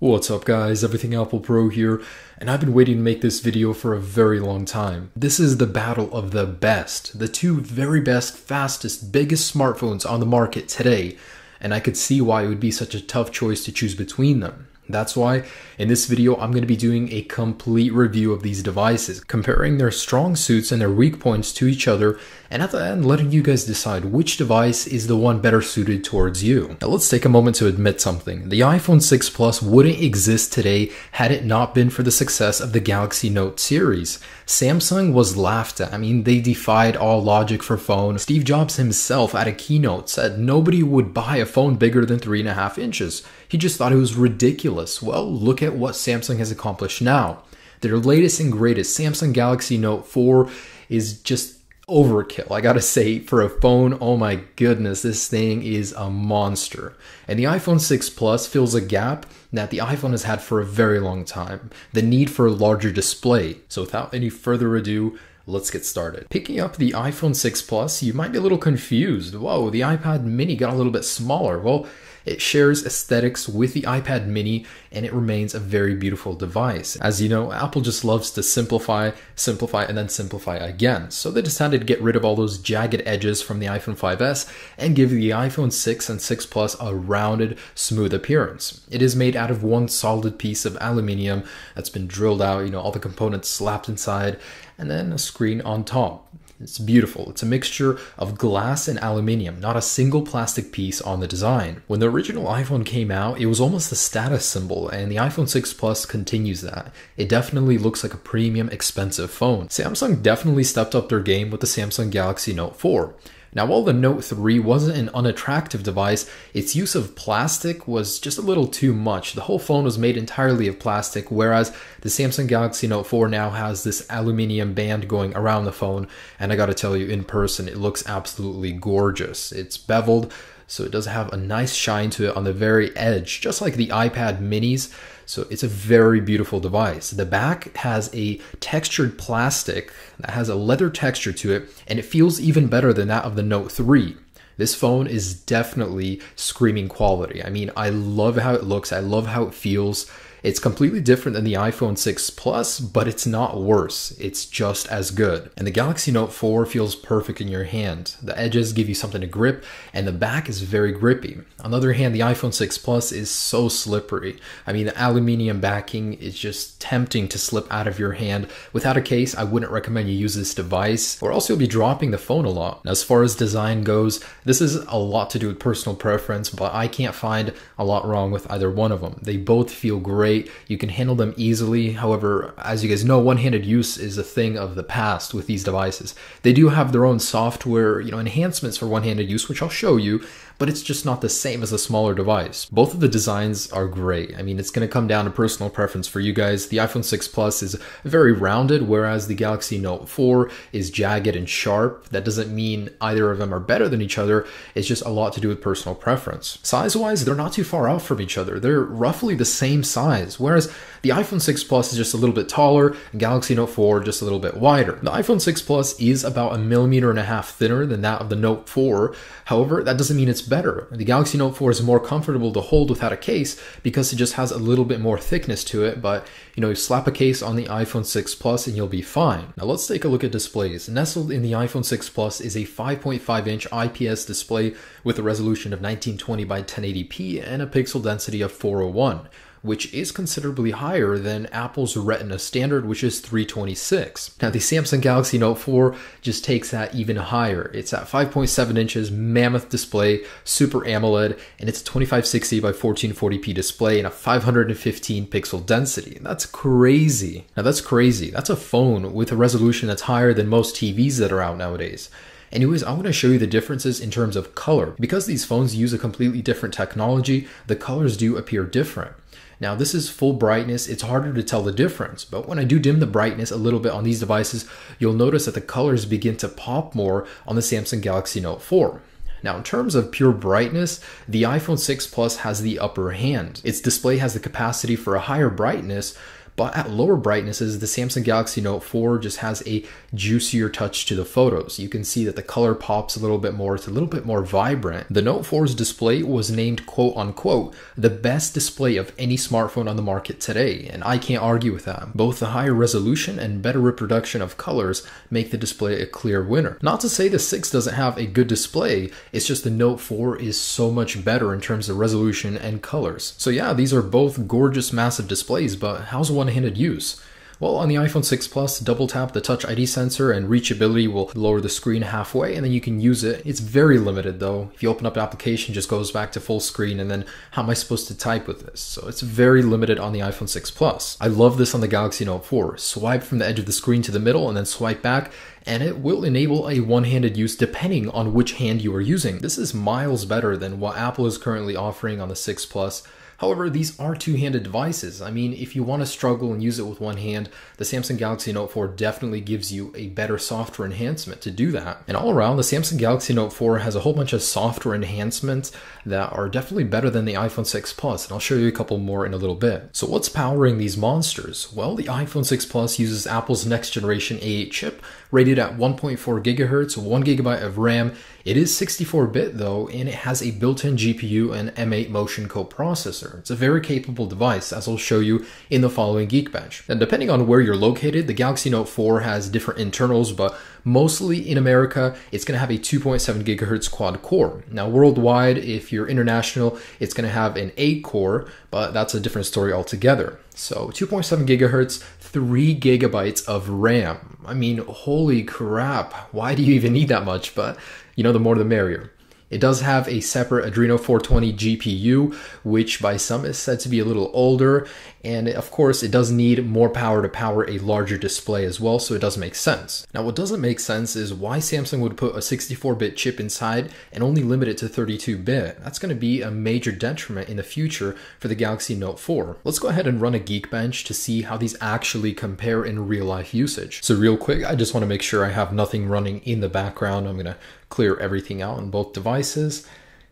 What's up guys, Everything Apple Pro here, and I've been waiting to make this video for a very long time. This is the battle of the best, the two very best, fastest, biggest smartphones on the market today, and I could see why it would be such a tough choice to choose between them. That's why in this video I'm going to be doing a complete review of these devices, comparing their strong suits and their weak points to each other, and at the end letting you guys decide which device is the one better suited towards you. Now let's take a moment to admit something. The iPhone 6 Plus wouldn't exist today had it not been for the success of the Galaxy Note series. Samsung was laughed at. I mean, they defied all logic for phones. Steve Jobs himself at a keynote said nobody would buy a phone bigger than 3.5 inches. He just thought it was ridiculous. Well, look at what Samsung has accomplished now. Their latest and greatest Samsung Galaxy Note 4 is just overkill. I gotta say, for a phone, oh my goodness, this thing is a monster. And the iPhone 6 Plus fills a gap that the iPhone has had for a very long time, the need for a larger display. So without any further ado, let's get started. Picking up the iPhone 6 Plus, you might be a little confused. Whoa, the iPad mini got a little bit smaller. Well, it shares aesthetics with the iPad mini and it remains a very beautiful device. As you know, Apple just loves to simplify, and then simplify again. So they decided to get rid of all those jagged edges from the iPhone 5S and give the iPhone 6 and 6 Plus a rounded, smooth appearance. It is made out of one solid piece of aluminium that's been drilled out, all the components slapped inside, and then a screen on top. It's beautiful. It's a mixture of glass and aluminium, not a single plastic piece on the design. When the original iPhone came out, it was almost a status symbol, and the iPhone 6 Plus continues that. It definitely looks like a premium, expensive phone. Samsung definitely stepped up their game with the Samsung Galaxy Note 4. Now, while the Note 3 wasn't an unattractive device, its use of plastic was just a little too much. The whole phone was made entirely of plastic, whereas the Samsung Galaxy Note 4 now has this aluminium band going around the phone, and I gotta tell you, in person, it looks absolutely gorgeous. It's beveled, so it does have a nice shine to it on the very edge, just like the iPad minis. So it's a very beautiful device. The back has a textured plastic that has a leather texture to it, and it feels even better than that of the Note 3. This phone is definitely screaming quality. I mean, I love how it looks. I love how it feels. It's completely different than the iPhone 6 Plus, but it's not worse. It's just as good. And the Galaxy Note 4 feels perfect in your hand. The edges give you something to grip, and the back is very grippy. On the other hand, the iPhone 6 Plus is so slippery. I mean, the aluminium backing is just tempting to slip out of your hand. Without a case, I wouldn't recommend you use this device, or else you'll be dropping the phone a lot. Now, as far as design goes, this is a lot to do with personal preference, but I can't find a lot wrong with either one of them. They both feel great. You can handle them easily. However, as you guys know, one-handed use is a thing of the past with these devices. They do have their own software, enhancements for one-handed use, which I'll show you, but it's just not the same as a smaller device. Both of the designs are great. I mean, it's going to come down to personal preference for you guys. The iPhone 6 Plus is very rounded, whereas the Galaxy Note 4 is jagged and sharp. That doesn't mean either of them are better than each other. It's just a lot to do with personal preference. Size-wise, they're not too far out from each other. They're roughly the same size, whereas the iPhone 6 Plus is just a little bit taller, and Galaxy Note 4 just a little bit wider. The iPhone 6 Plus is about 1.5 millimeters thinner than that of the Note 4. However, that doesn't mean it's better. The Galaxy Note 4 is more comfortable to hold without a case because it just has a little bit more thickness to it, but you slap a case on the iPhone 6 Plus and you'll be fine. Now let's take a look at displays. Nestled in the iPhone 6 Plus is a 5.5-inch IPS display with a resolution of 1920 by 1080p and a pixel density of 401. Which is considerably higher than Apple's Retina standard, which is 326. Now, the Samsung Galaxy Note 4 just takes that even higher. It's at 5.7 inches, mammoth display, Super AMOLED, and it's a 2560 by 1440p display and a 515 pixel density. That's crazy. Now, that's crazy. That's a phone with a resolution that's higher than most TVs that are out nowadays. Anyways, I want to show you the differences in terms of color. Because these phones use a completely different technology, the colors do appear different. Now, this is full brightness. It's harder to tell the difference, but when I do dim the brightness a little bit on these devices, you'll notice that the colors begin to pop more on the Samsung Galaxy Note 4. Now, in terms of pure brightness, the iPhone 6 Plus has the upper hand. Its display has the capacity for a higher brightness, but at lower brightnesses, the Samsung Galaxy Note 4 just has a juicier touch to the photos. You can see that the color pops a little bit more, it's a little bit more vibrant. The Note 4's display was named quote unquote the best display of any smartphone on the market today, and I can't argue with that. Both the higher resolution and better reproduction of colors make the display a clear winner. Not to say the 6 doesn't have a good display, it's just the Note 4 is so much better in terms of resolution and colors. So yeah, these are both gorgeous massive displays, but how's one-handed use? Well, on the iPhone 6 Plus, double tap the Touch ID sensor and reachability will lower the screen halfway and then you can use it. It's very limited though. If you open up an application, it just goes back to full screen and then how am I supposed to type with this? So it's very limited on the iPhone 6 Plus. I love this on the Galaxy Note 4. Swipe from the edge of the screen to the middle and then swipe back, and it will enable a one-handed use depending on which hand you are using. This is miles better than what Apple is currently offering on the 6 Plus. However, these are two-handed devices. I mean, if you want to struggle and use it with one hand, the Samsung Galaxy Note 4 definitely gives you a better software enhancement to do that. And all around, the Samsung Galaxy Note 4 has a whole bunch of software enhancements that are definitely better than the iPhone 6 Plus, and I'll show you a couple more in a little bit. So what's powering these monsters? Well, the iPhone 6 Plus uses Apple's next generation A8 chip, rated at 1.4 gigahertz, 1 gigabyte of RAM. It is 64-bit though, and it has a built-in GPU and M8 motion coprocessor. It's a very capable device, as I'll show you in the following Geekbench. And depending on where you're located, the Galaxy Note 4 has different internals, but mostly in America, it's going to have a 2.7 gigahertz quad core. Now worldwide, if you're international, it's going to have an 8 core, but that's a different story altogether. So 2.7 gigahertz, 3 gigabytes of RAM. I mean, holy crap, why do you even need that much? But you know, the more the merrier. It does have a separate Adreno 420 GPU, which by some is said to be a little older, and of course it does need more power to power a larger display as well, so it does make sense. Now what doesn't make sense is why Samsung would put a 64-bit chip inside and only limit it to 32-bit. That's going to be a major detriment in the future for the Galaxy Note 4. Let's go ahead and run a Geekbench to see how these actually compare in real life usage. So real quick, I just want to make sure I have nothing running in the background. I'm going to clear everything out on both devices,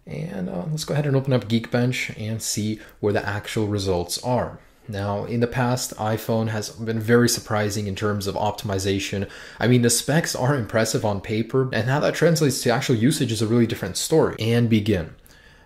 and let's go ahead and open up Geekbench and see where the actual results are. Now, in the past, iPhone has been very surprising in terms of optimization. I mean, the specs are impressive on paper, and how that translates to actual usage is a really different story. And begin.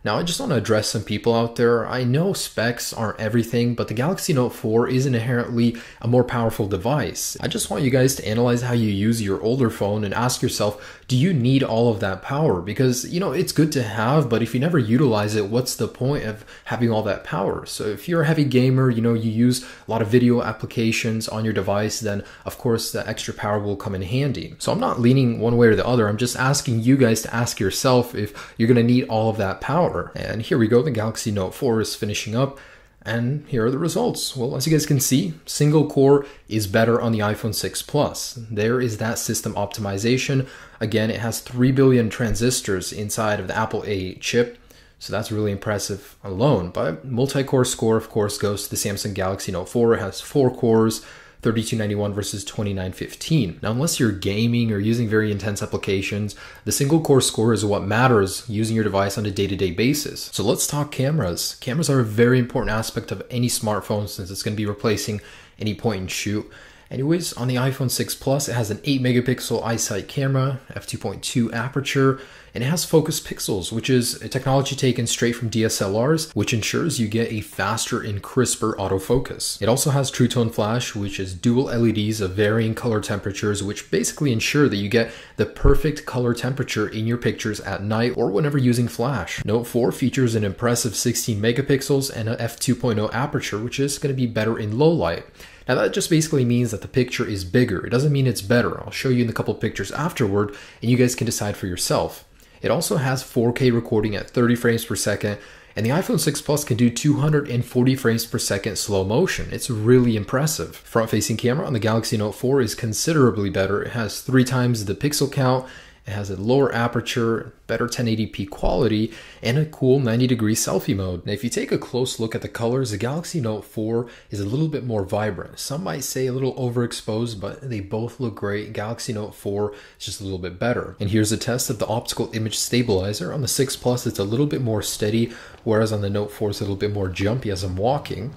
Now, I just want to address some people out there. I know specs aren't everything, but the Galaxy Note 4 is inherently a more powerful device. I just want you guys to analyze how you use your older phone and ask yourself, do you need all of that power? Because, you know, it's good to have, but if you never utilize it, what's the point of having all that power? So if you're a heavy gamer, you know, you use a lot of video applications on your device, then of course the extra power will come in handy. So I'm not leaning one way or the other. I'm just asking you guys to ask yourself if you're going to need all of that power. And here we go, the Galaxy Note 4 is finishing up, and here are the results. Well, as you guys can see, single core is better on the iPhone 6 Plus. There is that system optimization. Again, it has 3 billion transistors inside of the Apple A8 chip, so that's really impressive alone. But multi-core score, of course, goes to the Samsung Galaxy Note 4. It has 4 cores, 3291 versus 2915. Now, unless you're gaming or using very intense applications, the single core score is what matters using your device on a day-to-day basis. So let's talk cameras. Cameras are a very important aspect of any smartphone since it's going to be replacing any point and shoot. Anyways, on the iPhone 6 Plus, it has an 8 megapixel iSight camera, f2.2 aperture, and it has focus pixels, which is a technology taken straight from DSLRs, which ensures you get a faster and crisper autofocus. It also has True Tone Flash, which is dual LEDs of varying color temperatures, which basically ensure that you get the perfect color temperature in your pictures at night or whenever using flash. Note 4 features an impressive 16 megapixels and an f2.0 aperture, which is going to be better in low light. Now that just basically means that the picture is bigger. It doesn't mean it's better. I'll show you in a couple pictures afterward and you guys can decide for yourself. It also has 4K recording at 30 frames per second, and the iPhone 6 Plus can do 240 frames per second slow motion. It's really impressive. Front-facing camera on the Galaxy Note 4 is considerably better. It has 3 times the pixel count. It has a lower aperture, better 1080p quality, and a cool 90-degree selfie mode. Now, if you take a close look at the colors, the Galaxy Note 4 is a little bit more vibrant. Some might say a little overexposed, but they both look great. Galaxy Note 4 is just a little bit better. And here's a test of the optical image stabilizer. On the 6 Plus, it's a little bit more steady, whereas on the Note 4, it's a little bit more jumpy as I'm walking.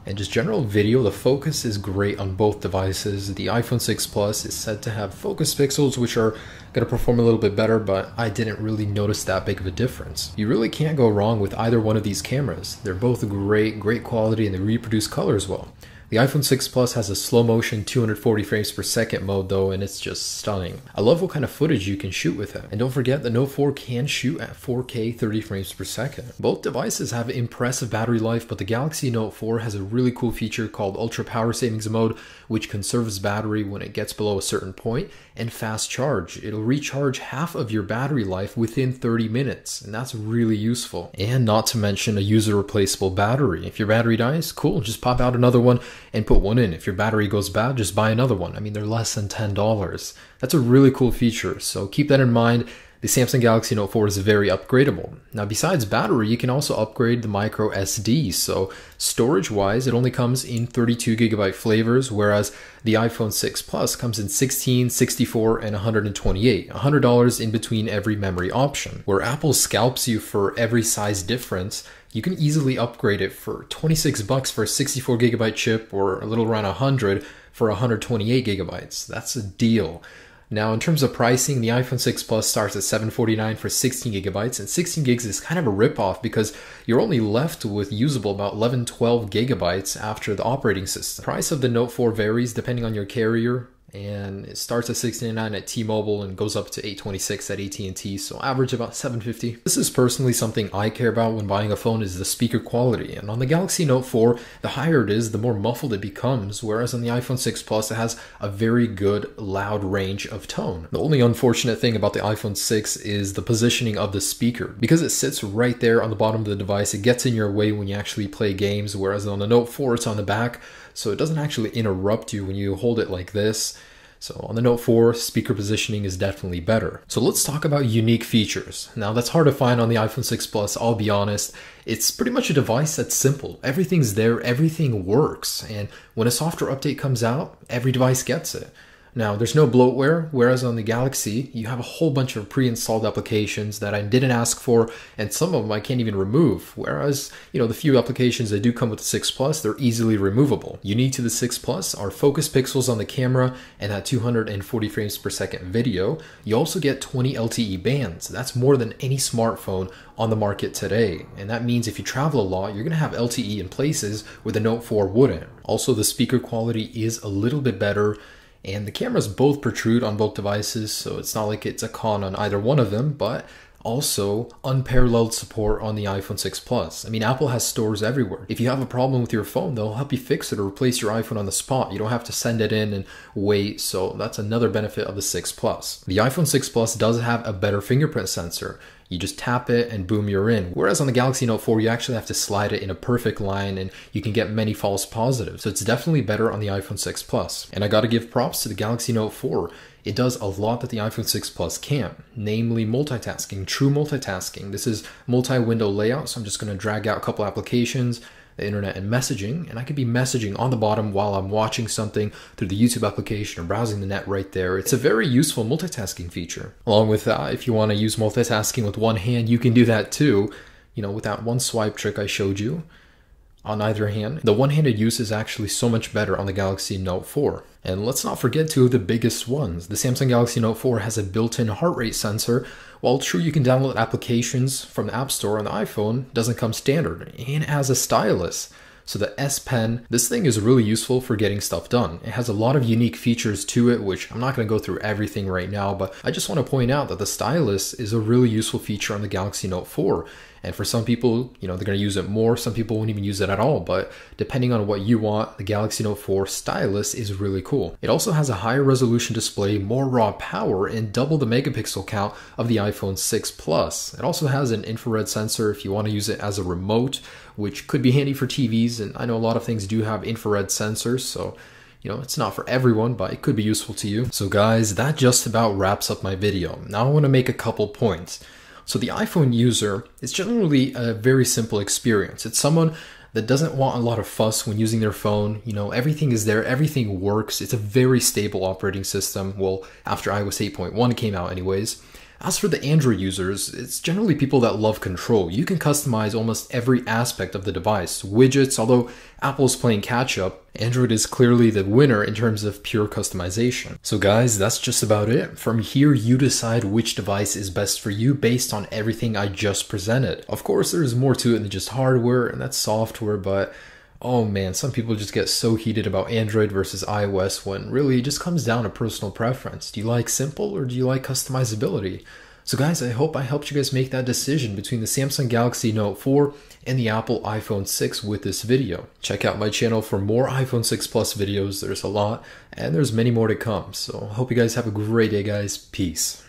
And just general video, the focus is great on both devices. The iPhone 6 Plus is said to have focus pixels which are going to perform a little bit better, but I didn't really notice that big of a difference. You really can't go wrong with either one of these cameras. They're both great quality and they reproduce colors well. The iPhone 6 Plus has a slow motion 240 frames per second mode though, and it's just stunning. I love what kind of footage you can shoot with it. And don't forget the Note 4 can shoot at 4K 30 frames per second. Both devices have impressive battery life, but the Galaxy Note 4 has a really cool feature called Ultra Power Savings Mode, which conserves battery when it gets below a certain point, and fast charge. It'll recharge half of your battery life within 30 minutes, and that's really useful. And not to mention a user replaceable battery. If your battery dies, cool, just pop out another one and put one in. If your battery goes bad, just buy another one. I mean, they're less than $10. That's a really cool feature, so keep that in mind. The Samsung Galaxy Note 4 is very upgradable. Now, besides battery, you can also upgrade the micro SD. So storage-wise, it only comes in 32GB flavors, whereas the iPhone 6 Plus comes in 16, 64, and 128. $100 in between every memory option. Where Apple scalps you for every size difference, you can easily upgrade it for $26 for a 64GB chip, or a little around 100 for 128GB. That's a deal. Now, in terms of pricing, the iPhone 6 Plus starts at $749 for 16GB, and 16 gigs is kind of a ripoff because you're only left with usable about 11-12 gigabytes after the operating system. The price of the Note 4 varies depending on your carrier, and it starts at $699 at T-Mobile and goes up to $826 at AT&T, so average about $750. This is personally something I care about when buying a phone, is the speaker quality, and on the Galaxy Note 4, the higher it is, the more muffled it becomes, whereas on the iPhone 6 Plus, it has a very good loud range of tone. The only unfortunate thing about the iPhone 6 is the positioning of the speaker. Because it sits right there on the bottom of the device, it gets in your way when you actually play games, whereas on the Note 4, it's on the back, so it doesn't actually interrupt you when you hold it like this. So on the Note 4, speaker positioning is definitely better. So let's talk about unique features. Now, that's hard to find on the iPhone 6 Plus, I'll be honest. It's pretty much a device that's simple. Everything's there, everything works. And when a software update comes out, every device gets it. Now, there's no bloatware, whereas on the Galaxy, you have a whole bunch of pre-installed applications that I didn't ask for, and some of them I can't even remove, whereas, the few applications that do come with the 6 Plus, they're easily removable. Unique to the 6 Plus are focus pixels on the camera and that 240 frames per second video. You also get 20 LTE bands. That's more than any smartphone on the market today, and that means if you travel a lot, you're going to have LTE in places where the Note 4 wouldn't. Also, the speaker quality is a little bit better, and the cameras both protrude on both devices, so it's not like it's a con on either one of them, but also unparalleled support on the iPhone 6 Plus. I mean, Apple has stores everywhere. If you have a problem with your phone, they'll help you fix it or replace your iPhone on the spot. You don't have to send it in and wait, so that's another benefit of the 6 Plus. The iPhone 6 Plus does have a better fingerprint sensor. You just tap it and boom, you're in. Whereas on the Galaxy Note 4, you actually have to slide it in a perfect line and you can get many false positives. So it's definitely better on the iPhone 6 Plus. And I gotta give props to the Galaxy Note 4. It does a lot that the iPhone 6 Plus can't, namely multitasking, true multitasking. This is multi-window layout, so I'm just gonna drag out a couple applications, the internet and messaging, and I could be messaging on the bottom while I'm watching something through the YouTube application or browsing the net right there. It's a very useful multitasking feature. Along with that, if you want to use multitasking with one hand, you can do that too. With that one swipe trick I showed you on either hand. The one-handed use is actually so much better on the Galaxy Note 4. And let's not forget two of the biggest ones. The Samsung Galaxy Note 4 has a built-in heart rate sensor. While true, you can download applications from the App Store on the iPhone, doesn't come standard, and it has a stylus. So the S Pen, this thing is really useful for getting stuff done. It has a lot of unique features to it, which I'm not going to go through everything right now, but I just want to point out that the stylus is a really useful feature on the Galaxy Note 4. And for some people, they're going to use it more. Some people won't even use it at all. But depending on what you want, the Galaxy Note 4 stylus is really cool. It also has a higher resolution display, more raw power, and double the megapixel count of the iPhone 6 Plus. It also has an infrared sensor if you want to use it as a remote, which could be handy for TVs. And I know a lot of things do have infrared sensors, so it's not for everyone, but it could be useful to you. So guys, that just about wraps up my video. Now I want to make a couple points. So the iPhone user is generally a very simple experience. It's someone that doesn't want a lot of fuss when using their phone. Everything is there, everything works. It's a very stable operating system. Well, after iOS 8.1 came out anyways. As for the Android users, it's generally people that love control. You can customize almost every aspect of the device. Widgets, although Apple's playing catch up, Android is clearly the winner in terms of pure customization. So guys, that's just about it. From here, you decide which device is best for you based on everything I just presented. Of course, there's more to it than just hardware, and that's software, but oh man, some people just get so heated about Android versus iOS when really it just comes down to personal preference. Do you like simple or do you like customizability? So guys, I hope I helped you guys make that decision between the Samsung Galaxy Note 4 and the Apple iPhone 6 with this video. Check out my channel for more iPhone 6 Plus videos. There's a lot, and there's many more to come. So I hope you guys have a great day, guys. Peace.